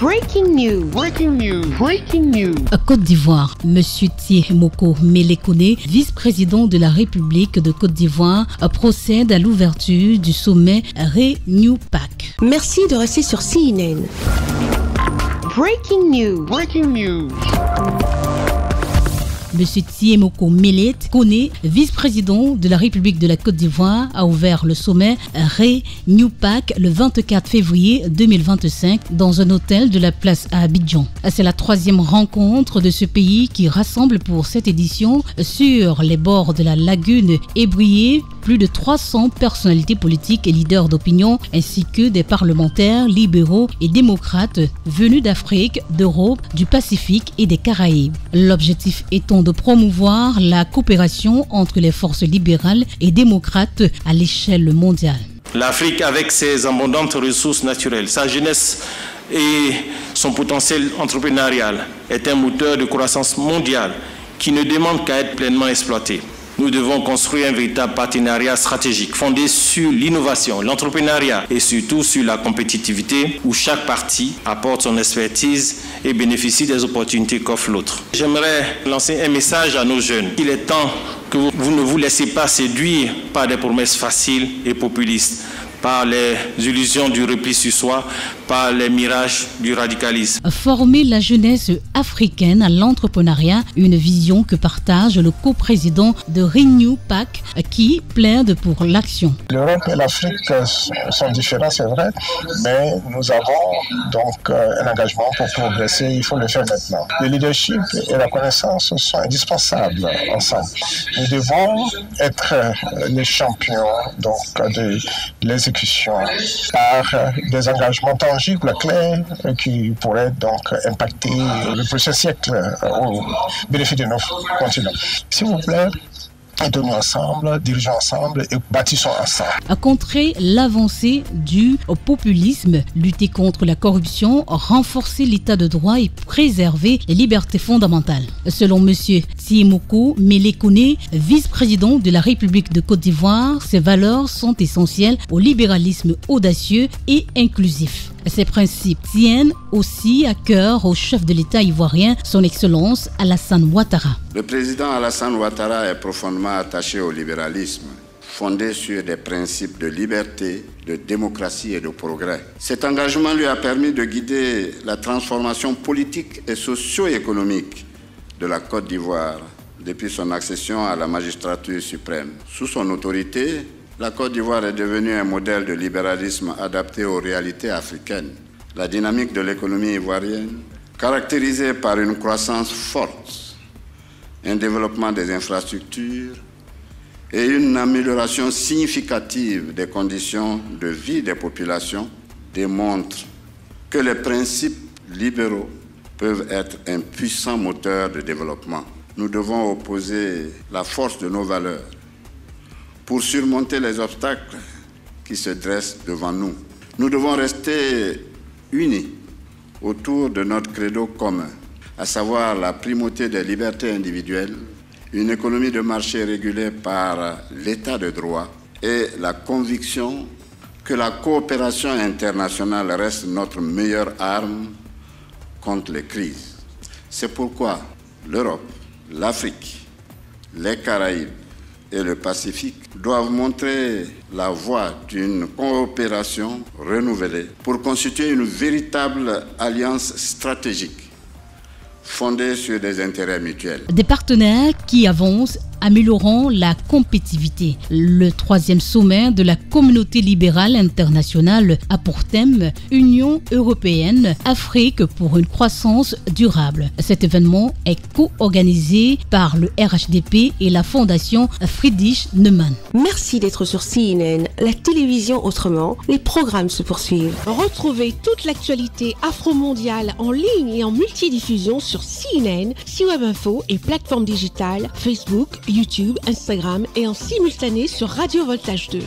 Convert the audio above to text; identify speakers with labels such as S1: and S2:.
S1: Breaking news. Breaking news. Breaking news.
S2: Côte d'Ivoire, Monsieur Thiemoko Mélé-Koné, vice-président de la République de Côte d'Ivoire, procède à l'ouverture du sommet Renew PAC.
S1: Merci de rester sur CNN. Breaking news. Breaking news.
S2: Monsieur Thiemoko Mélé-Koné, vice-président de la République de la Côte d'Ivoire, a ouvert le sommet Renew PAC le 24 février 2025 dans un hôtel de la place à Abidjan. C'est la troisième rencontre de ce pays qui rassemble pour cette édition sur les bords de la lagune Ébrié plus de 300 personnalités politiques et leaders d'opinion ainsi que des parlementaires libéraux et démocrates venus d'Afrique, d'Europe, du Pacifique et des Caraïbes. L'objectif étant de promouvoir la coopération entre les forces libérales et démocrates à l'échelle mondiale.
S3: L'Afrique, avec ses abondantes ressources naturelles, sa jeunesse et son potentiel entrepreneurial, est un moteur de croissance mondiale qui ne demande qu'à être pleinement exploité. Nous devons construire un véritable partenariat stratégique fondé sur l'innovation, l'entrepreneuriat et surtout sur la compétitivité où chaque partie apporte son expertise et bénéficie des opportunités qu'offre l'autre. J'aimerais lancer un message à nos jeunes. Il est temps que vous ne vous laissez pas séduire par des promesses faciles et populistes, par les illusions du repli sur soi, par les mirages du radicalisme.
S2: Former la jeunesse africaine à l'entrepreneuriat, une vision que partage le coprésident de Renew PAC qui plaide pour l'action.
S4: L'Europe et l'Afrique sont différents, c'est vrai, mais nous avons donc un engagement pour progresser, il faut le faire maintenant. Le leadership et la connaissance sont indispensables ensemble. Nous devons être les champions donc, de l'exécution par des engagements tangibles, clairs, qui pourraient donc impacter le prochain siècle au bénéfice de nos continents. S'il vous plaît, aidons-nous ensemble, dirigeons ensemble et bâtissons ensemble.
S2: À contrer l'avancée du populisme, lutter contre la corruption, renforcer l'état de droit et préserver les libertés fondamentales. Selon M. Thiemoko Mélé-Koné, vice-président de la République de Côte d'Ivoire, ces valeurs sont essentielles au libéralisme audacieux et inclusif. Ces principes tiennent aussi à cœur au chef de l'État ivoirien, son Excellence Alassane Ouattara.
S5: Le président Alassane Ouattara est profondément attaché au libéralisme, fondé sur des principes de liberté, de démocratie et de progrès. Cet engagement lui a permis de guider la transformation politique et socio-économique de la Côte d'Ivoire depuis son accession à la magistrature suprême. Sous son autorité, la Côte d'Ivoire est devenue un modèle de libéralisme adapté aux réalités africaines. La dynamique de l'économie ivoirienne, caractérisée par une croissance forte, un développement des infrastructures et une amélioration significative des conditions de vie des populations, démontre que les principes libéraux peuvent être un puissant moteur de développement. Nous devons opposer la force de nos valeurs pour surmonter les obstacles qui se dressent devant nous. Nous devons rester unis autour de notre credo commun, à savoir la primauté des libertés individuelles, une économie de marché régulée par l'état de droit et la conviction que la coopération internationale reste notre meilleure arme contre les crises. C'est pourquoi l'Europe, l'Afrique, les Caraïbes et le Pacifique doivent montrer la voie d'une coopération renouvelée pour constituer une véritable alliance stratégique fondée sur des intérêts mutuels.
S2: Des partenaires qui avancent, améliorant la compétitivité. Le troisième sommet de la communauté libérale internationale a pour thème Union européenne, Afrique pour une croissance durable. Cet événement est co-organisé par le RHDP et la fondation Friedrich Naumann.
S1: Merci d'être sur CNN, la télévision autrement. Les programmes se poursuivent.
S6: Retrouvez toute l'actualité afro-mondiale en ligne et en multidiffusion sur CNN, C-Web Info et plateformes digitales Facebook, YouTube, Instagram et en simultané sur Radio Voltage 2.